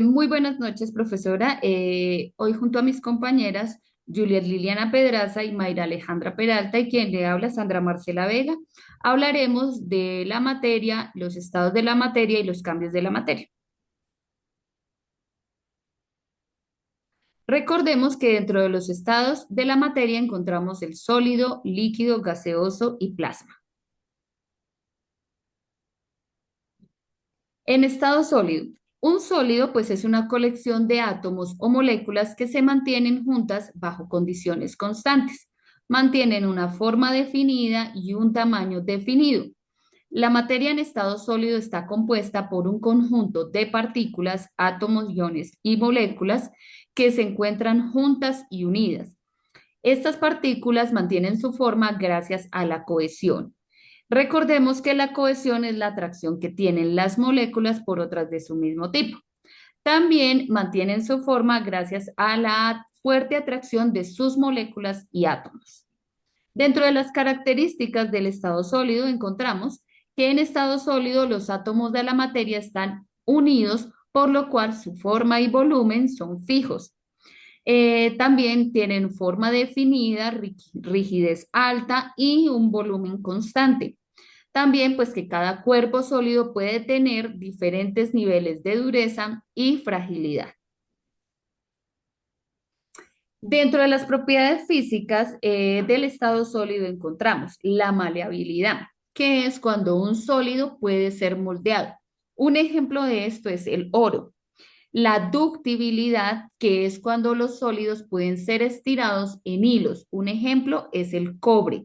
Muy buenas noches, profesora. Hoy junto a mis compañeras Juliet Liliana Pedraza y Mayra Alejandra Peralta y quien le habla Sandra Marcela Vega, hablaremos de la materia, los estados de la materia y los cambios de la materia. Recordemos que dentro de los estados de la materia encontramos el sólido, líquido, gaseoso y plasma. En estado sólido, un sólido pues es una colección de átomos o moléculas que se mantienen juntas bajo condiciones constantes. Mantienen una forma definida y un tamaño definido. La materia en estado sólido está compuesta por un conjunto de partículas, átomos, iones y moléculas que se encuentran juntas y unidas. Estas partículas mantienen su forma gracias a la cohesión. Recordemos que la cohesión es la atracción que tienen las moléculas por otras de su mismo tipo. También mantienen su forma gracias a la fuerte atracción de sus moléculas y átomos. Dentro de las características del estado sólido encontramos que en estado sólido los átomos de la materia están unidos, por lo cual su forma y volumen son fijos. También tienen forma definida, rigidez alta y un volumen constante. También, pues que cada cuerpo sólido puede tener diferentes niveles de dureza y fragilidad. Dentro de las propiedades físicas del estado sólido encontramos la maleabilidad, que es cuando un sólido puede ser moldeado. Un ejemplo de esto es el oro. La ductibilidad, que es cuando los sólidos pueden ser estirados en hilos. Un ejemplo es el cobre.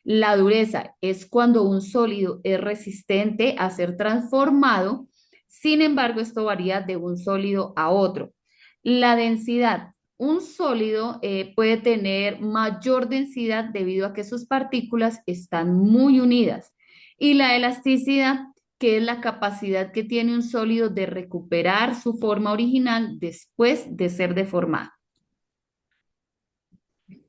La dureza es cuando un sólido es resistente a ser transformado, sin embargo, esto varía de un sólido a otro. La densidad. Un sólido puede tener mayor densidad debido a que sus partículas están muy unidas. Y la elasticidad, que es la capacidad que tiene un sólido de recuperar su forma original después de ser deformado.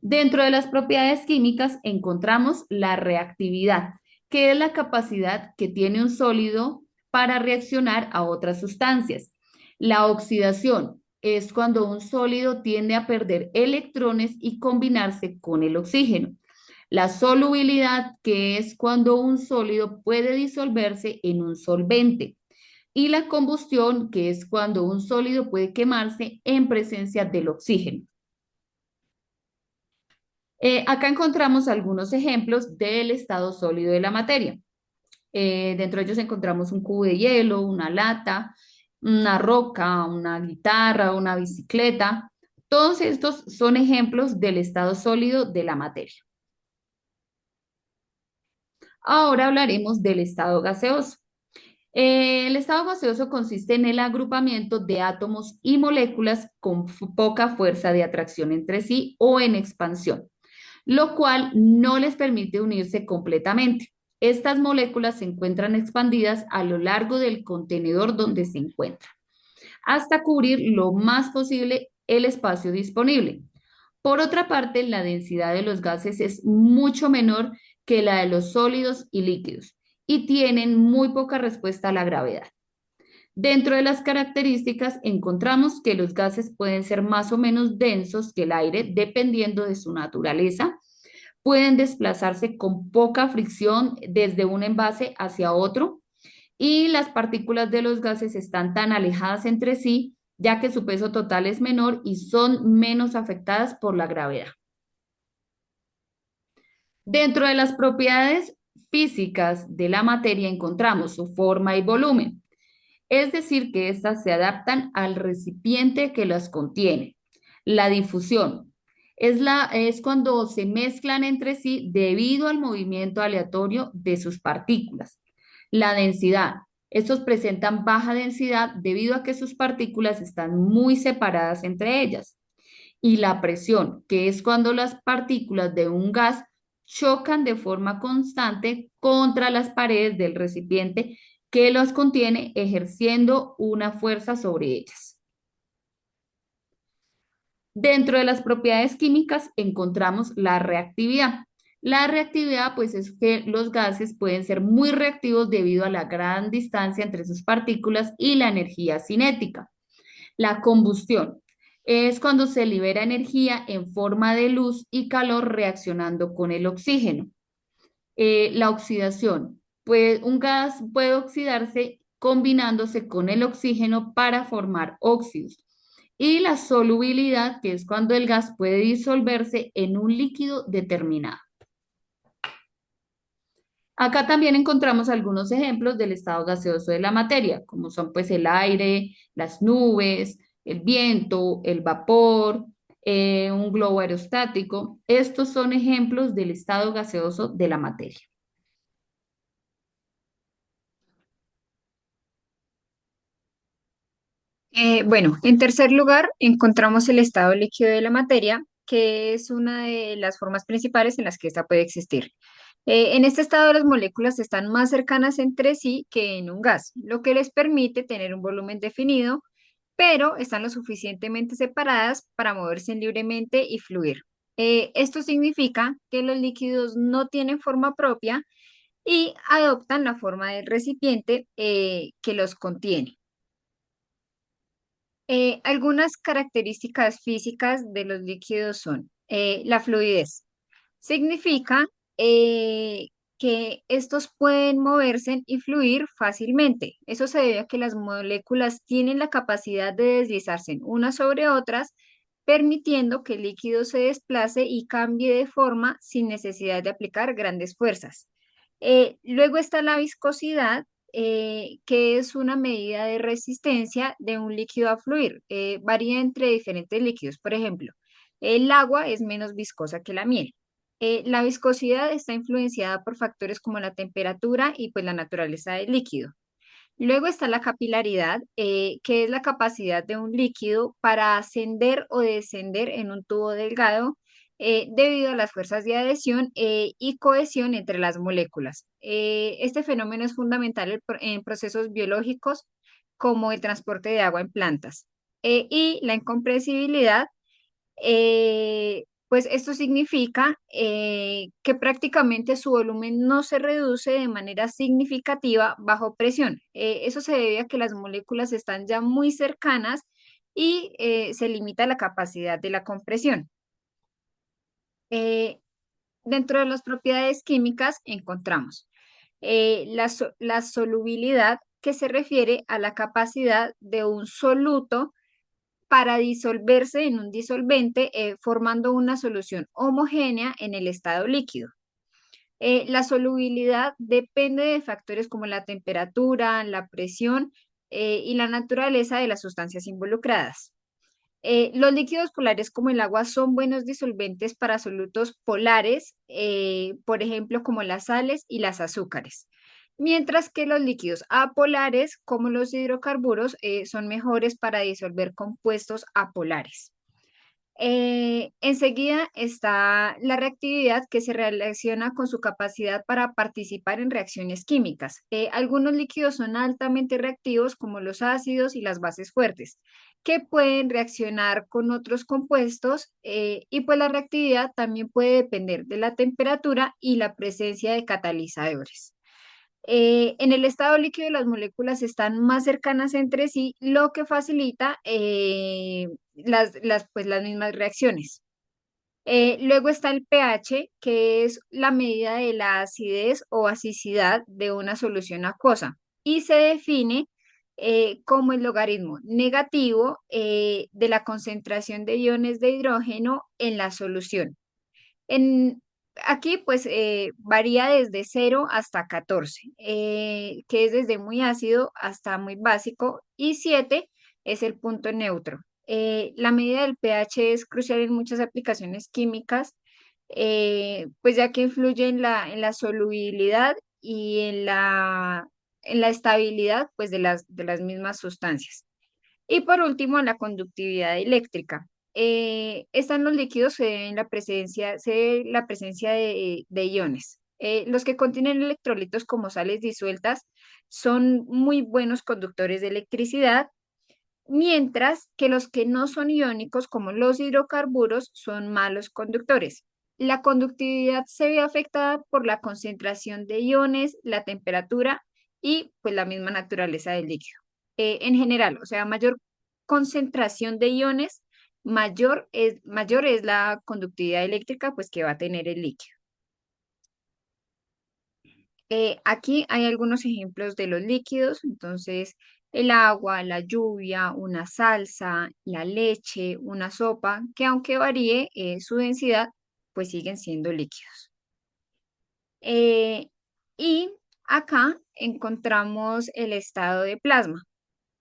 Dentro de las propiedades químicas encontramos la reactividad, que es la capacidad que tiene un sólido para reaccionar a otras sustancias. La oxidación es cuando un sólido tiende a perder electrones y combinarse con el oxígeno. La solubilidad, que es cuando un sólido puede disolverse en un solvente. Y la combustión, que es cuando un sólido puede quemarse en presencia del oxígeno. Acá encontramos algunos ejemplos del estado sólido de la materia. Dentro de ellos encontramos un cubo de hielo, una lata, una roca, una guitarra, una bicicleta. Todos estos son ejemplos del estado sólido de la materia. Ahora hablaremos del estado gaseoso. El estado gaseoso consiste en el agrupamiento de átomos y moléculas con poca fuerza de atracción entre sí o en expansión, lo cual no les permite unirse completamente. Estas moléculas se encuentran expandidas a lo largo del contenedor donde se encuentran, hasta cubrir lo más posible el espacio disponible. Por otra parte, la densidad de los gases es mucho menor que la de los sólidos y líquidos y tienen muy poca respuesta a la gravedad. Dentro de las características encontramos que los gases pueden ser más o menos densos que el aire dependiendo de su naturaleza, pueden desplazarse con poca fricción desde un envase hacia otro y las partículas de los gases están tan alejadas entre sí ya que su peso total es menor y son menos afectadas por la gravedad. Dentro de las propiedades físicas de la materia encontramos su forma y volumen, es decir, que éstas se adaptan al recipiente que las contiene. La difusión es cuando se mezclan entre sí debido al movimiento aleatorio de sus partículas. La densidad. Estos presentan baja densidad debido a que sus partículas están muy separadas entre ellas. Y la presión, que es cuando las partículas de un gas chocan de forma constante contra las paredes del recipiente que los contiene, ejerciendo una fuerza sobre ellas. Dentro de las propiedades químicas encontramos la reactividad. La reactividad, pues, es que los gases pueden ser muy reactivos debido a la gran distancia entre sus partículas y la energía cinética. La combustión es cuando se libera energía en forma de luz y calor reaccionando con el oxígeno. La oxidación, pues un gas puede oxidarse combinándose con el oxígeno para formar óxidos. Y la solubilidad, que es cuando el gas puede disolverse en un líquido determinado. Acá también encontramos algunos ejemplos del estado gaseoso de la materia, como son pues el aire, las nubes, el viento, el vapor, un globo aerostático. Estos son ejemplos del estado gaseoso de la materia. Bueno, en tercer lugar, encontramos el estado líquido de la materia, que es una de las formas principales en las que ésta puede existir. En este estado, las moléculas están más cercanas entre sí que en un gas, lo que les permite tener un volumen definido, pero están lo suficientemente separadas para moverse libremente y fluir. Esto significa que los líquidos no tienen forma propia y adoptan la forma del recipiente que los contiene. Algunas características físicas de los líquidos son la fluidez. Significa que estos pueden moverse y fluir fácilmente. Eso se debe a que las moléculas tienen la capacidad de deslizarse unas sobre otras, permitiendo que el líquido se desplace y cambie de forma sin necesidad de aplicar grandes fuerzas. Luego está la viscosidad, que es una medida de resistencia de un líquido a fluir. Varía entre diferentes líquidos. Por ejemplo, el agua es menos viscosa que la miel. La viscosidad está influenciada por factores como la temperatura y pues la naturaleza del líquido. Luego está la capilaridad, que es la capacidad de un líquido para ascender o descender en un tubo delgado debido a las fuerzas de adhesión y cohesión entre las moléculas. Este fenómeno es fundamental en procesos biológicos como el transporte de agua en plantas. Y la incompresibilidad, pues esto significa que prácticamente su volumen no se reduce de manera significativa bajo presión. Eso se debe a que las moléculas están ya muy cercanas y se limita la capacidad de la compresión. Eh, Dentro de las propiedades químicas encontramos la solubilidad, que se refiere a la capacidad de un soluto para disolverse en un disolvente, formando una solución homogénea en el estado líquido. La solubilidad depende de factores como la temperatura, la presión y la naturaleza de las sustancias involucradas. Los líquidos polares como el agua son buenos disolventes para solutos polares, por ejemplo, como las sales y las azúcares. Mientras que los líquidos apolares, como los hidrocarburos, son mejores para disolver compuestos apolares. Enseguida está la reactividad, que se relaciona con su capacidad para participar en reacciones químicas. Algunos líquidos son altamente reactivos, como los ácidos y las bases fuertes, que pueden reaccionar con otros compuestos, y pues la reactividad también puede depender de la temperatura y la presencia de catalizadores. En el estado líquido las moléculas están más cercanas entre sí, lo que facilita pues, las mismas reacciones. Luego está el pH, que es la medida de la acidez o basicidad de una solución acuosa y se define como el logaritmo negativo de la concentración de iones de hidrógeno en la solución. En, Aquí pues varía desde 0 hasta 14, que es desde muy ácido hasta muy básico, y 7 es el punto neutro. La medida del pH es crucial en muchas aplicaciones químicas, pues ya que influye en la solubilidad y en la estabilidad pues de las mismas sustancias. Y por último, la conductividad eléctrica. Esta en los líquidos se debe la presencia de iones. Los que contienen electrolitos como sales disueltas son muy buenos conductores de electricidad, mientras que los que no son iónicos, como los hidrocarburos, son malos conductores. La conductividad se ve afectada por la concentración de iones, la temperatura y pues la misma naturaleza del líquido. En general, o sea, mayor concentración de iones, mayor es la conductividad eléctrica pues, que va a tener el líquido. Aquí hay algunos ejemplos de los líquidos, entonces el agua, la lluvia, una salsa, la leche, una sopa, que aunque varíe su densidad, pues siguen siendo líquidos. Y acá encontramos el estado de plasma.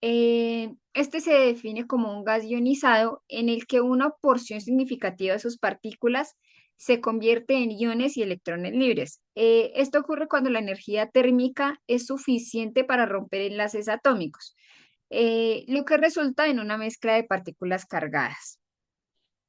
Este se define como un gas ionizado en el que una porción significativa de sus partículas se convierte en iones y electrones libres. Esto ocurre cuando la energía térmica es suficiente para romper enlaces atómicos, lo que resulta en una mezcla de partículas cargadas.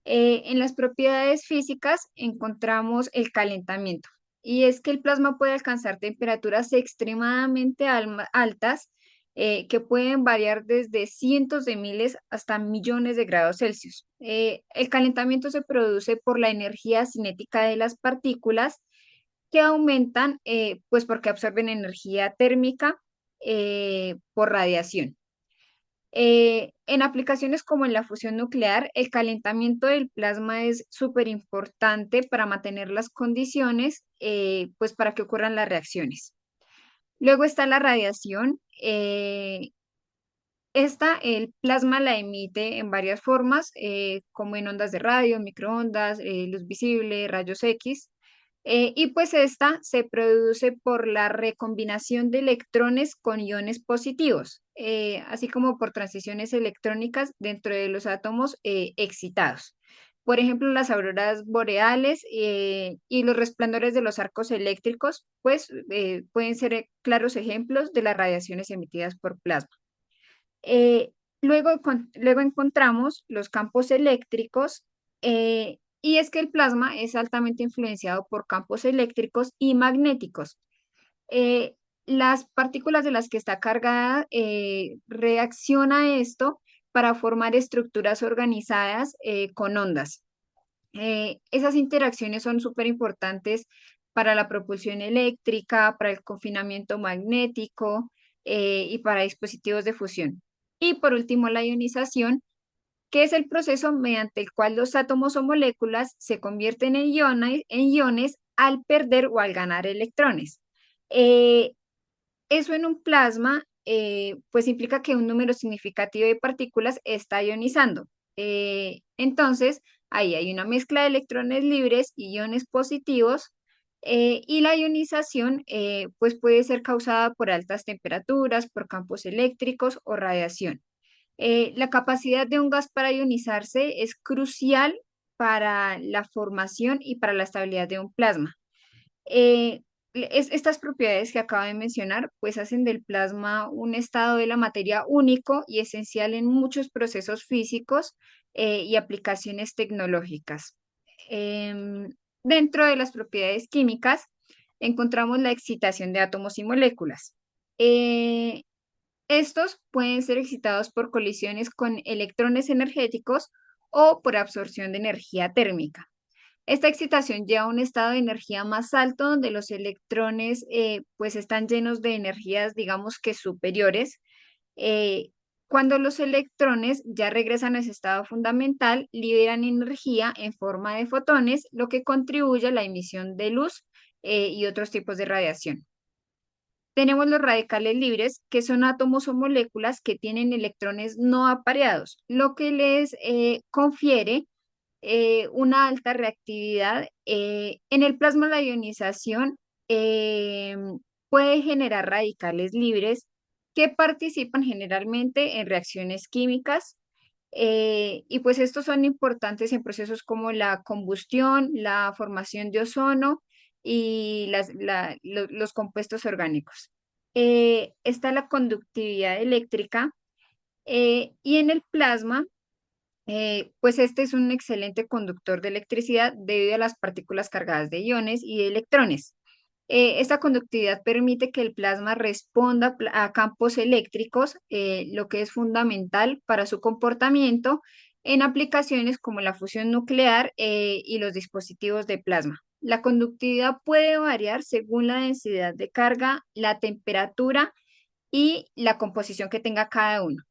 En las propiedades físicas encontramos el calentamiento, y es que el plasma puede alcanzar temperaturas extremadamente altas, que pueden variar desde cientos de miles hasta millones de grados Celsius. El calentamiento se produce por la energía cinética de las partículas que aumentan, pues porque absorben energía térmica por radiación. En aplicaciones como en la fusión nuclear, el calentamiento del plasma es súper importante para mantener las condiciones, pues para que ocurran las reacciones. Luego está la radiación. El plasma la emite en varias formas, como en ondas de radio, microondas, luz visible, rayos X. Y pues esta se produce por la recombinación de electrones con iones positivos, así como por transiciones electrónicas dentro de los átomos excitados. Por ejemplo, las auroras boreales y los resplandores de los arcos eléctricos, pues pueden ser claros ejemplos de las radiaciones emitidas por plasma. Eh, luego encontramos los campos eléctricos, y es que el plasma es altamente influenciado por campos eléctricos y magnéticos. Eh, las partículas de las que está cargada reacciona a esto para formar estructuras organizadas con ondas. Esas interacciones son súper importantes para la propulsión eléctrica, para el confinamiento magnético y para dispositivos de fusión. Y por último, la ionización, que es el proceso mediante el cual los átomos o moléculas se convierten en iones al perder o al ganar electrones. Eh, Eso en un plasma, pues implica que un número significativo de partículas está ionizando. Entonces, ahí hay una mezcla de electrones libres y iones positivos, y la ionización, pues puede ser causada por altas temperaturas, por campos eléctricos o radiación. La capacidad de un gas para ionizarse es crucial para la formación y para la estabilidad de un plasma. Eh, Estas propiedades que acabo de mencionar, pues hacen del plasma un estado de la materia único y esencial en muchos procesos físicos y aplicaciones tecnológicas. Em, Dentro de las propiedades químicas encontramos la excitación de átomos y moléculas. Eh, Estos pueden ser excitados por colisiones con electrones energéticos o por absorción de energía térmica. Esta excitación lleva a un estado de energía más alto donde los electrones pues están llenos de energías, digamos que superiores. Eh, Cuando los electrones ya regresan a ese estado fundamental, liberan energía en forma de fotones, lo que contribuye a la emisión de luz y otros tipos de radiación. Tenemos los radicales libres, que son átomos o moléculas que tienen electrones no apareados, lo que les confiere una alta reactividad. En el plasma la ionización eh, puede generar radicales libres que participan generalmente en reacciones químicas, y pues estos son importantes en procesos como la combustión, la formación de ozono y los compuestos orgánicos. Está la conductividad eléctrica, y en el plasma pues este es un excelente conductor de electricidad debido a las partículas cargadas de iones y de electrones. Esta conductividad permite que el plasma responda a campos eléctricos, lo que es fundamental para su comportamiento en aplicaciones como la fusión nuclear y los dispositivos de plasma. La conductividad puede variar según la densidad de carga, la temperatura y la composición que tenga cada uno.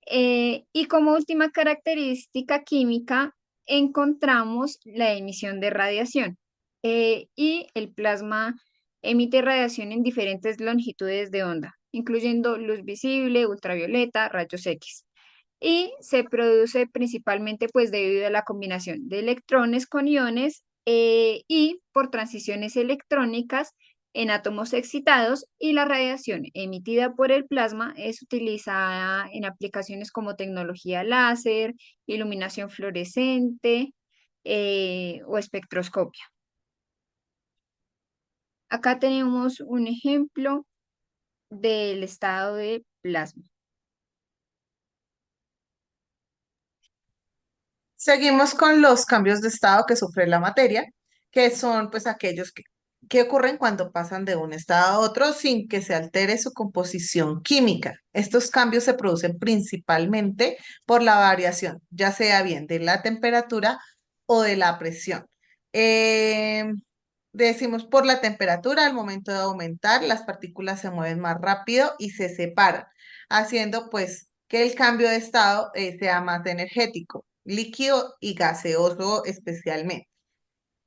Y como última característica química, encontramos la emisión de radiación. Y el plasma emite radiación en diferentes longitudes de onda, incluyendo luz visible, ultravioleta, rayos X. Y se produce principalmente pues debido a la combinación de electrones con iones y por transiciones electrónicas en átomos excitados, y la radiación emitida por el plasma es utilizada en aplicaciones como tecnología láser, iluminación fluorescente o espectroscopia. Acá tenemos un ejemplo del estado de plasma. Seguimos con los cambios de estado que sufre la materia, que son pues aquellos que ocurren cuando pasan de un estado a otro sin que se altere su composición química. Estos cambios se producen principalmente por la variación, ya sea bien de la temperatura o de la presión. Eh, Decimos por la temperatura, al momento de aumentar, las partículas se mueven más rápido y se separan, haciendo pues que el cambio de estado sea más energético, líquido y gaseoso especialmente.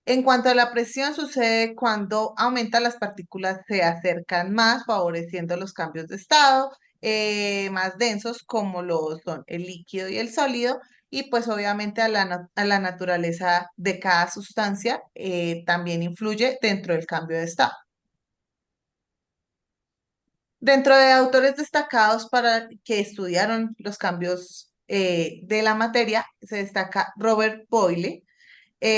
En cuanto a la presión, sucede cuando aumenta, las partículas se acercan más, favoreciendo los cambios de estado más densos, como lo son el líquido y el sólido, y pues obviamente a la naturaleza de cada sustancia también influye dentro del cambio de estado. Dentro de autores destacados para que estudiaron los cambios de la materia, se destaca Robert Boyle,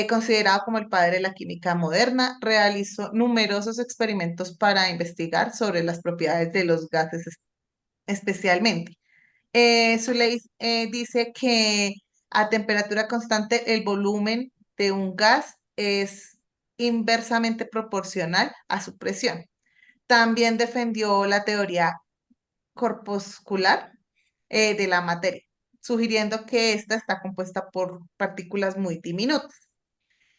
considerado como el padre de la química moderna. Realizó numerosos experimentos para investigar sobre las propiedades de los gases especialmente. Su ley dice que a temperatura constante el volumen de un gas es inversamente proporcional a su presión. También defendió la teoría corpuscular de la materia, sugiriendo que ésta está compuesta por partículas muy diminutas.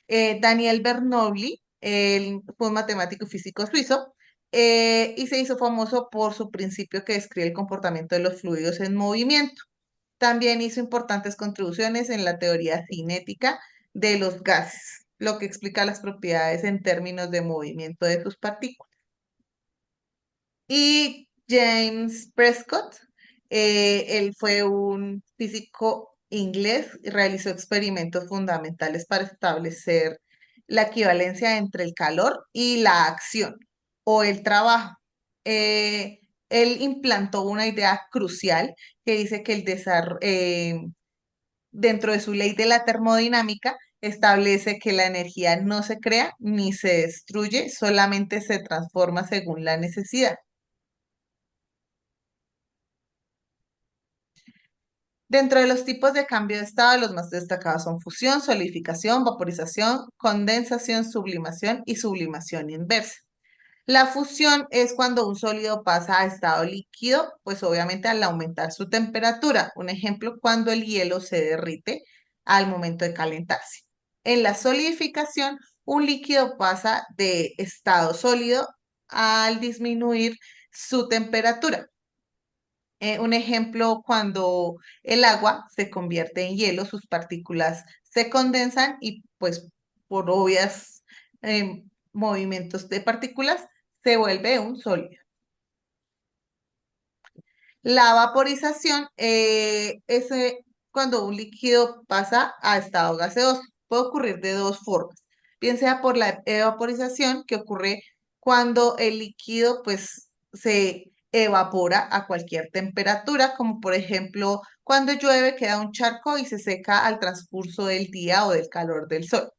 Daniel Bernoulli, él fue un matemático y físico suizo, y se hizo famoso por su principio que describe el comportamiento de los fluidos en movimiento. También hizo importantes contribuciones en la teoría cinética de los gases, lo que explica las propiedades en términos de movimiento de sus partículas. Y James Prescott, él fue un físico inglés y realizó experimentos fundamentales para establecer la equivalencia entre el calor y la acción o el trabajo. Él implantó una idea crucial que dice que dentro de su ley de la termodinámica, establece que la energía no se crea ni se destruye, solamente se transforma según la necesidad. Dentro de los tipos de cambio de estado, los más destacados son fusión, solidificación, vaporización, condensación, sublimación y sublimación inversa. La fusión es cuando un sólido pasa a estado líquido, pues obviamente al aumentar su temperatura. Un ejemplo, cuando el hielo se derrite al momento de calentarse. En la solidificación, un líquido pasa de estado sólido al disminuir su temperatura. Un ejemplo, cuando el agua se convierte en hielo, sus partículas se condensan y pues por obvias movimientos de partículas se vuelve un sólido. La vaporización es cuando un líquido pasa a estado gaseoso. Puede ocurrir de dos formas, bien sea por la evaporización, que ocurre cuando el líquido pues se evapora a cualquier temperatura, como por ejemplo cuando llueve queda un charco y se seca al transcurso del día o del calor del sol.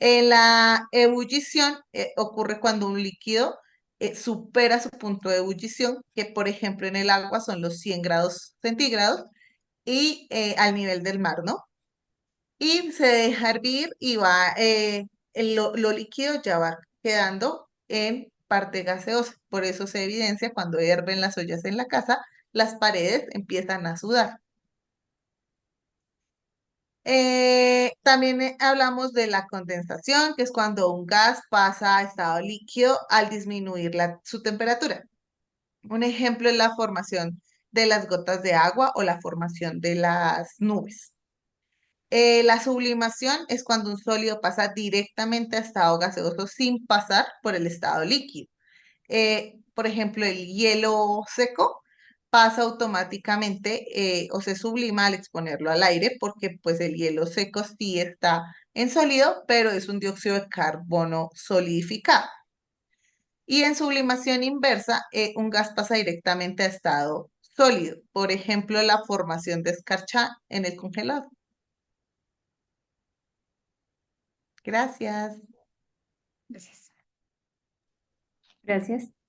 En la ebullición ocurre cuando un líquido supera su punto de ebullición, que por ejemplo en el agua son los 100 grados centígrados y al nivel del mar, ¿no? Y se deja hervir y lo líquido ya va quedando en parte gaseosa. Por eso se evidencia cuando hierven las ollas en la casa, las paredes empiezan a sudar. También hablamos de la condensación, que es cuando un gas pasa a estado líquido al disminuir su temperatura. Un ejemplo es la formación de las gotas de agua o la formación de las nubes. La sublimación es cuando un sólido pasa directamente a estado gaseoso sin pasar por el estado líquido. Por ejemplo, el hielo seco pasa automáticamente o se sublima al exponerlo al aire porque pues el hielo seco sí está en sólido, pero es un dióxido de carbono solidificado. Y en sublimación inversa, un gas pasa directamente a estado sólido. Por ejemplo, la formación de escarcha en el congelador. Gracias. Gracias. Gracias.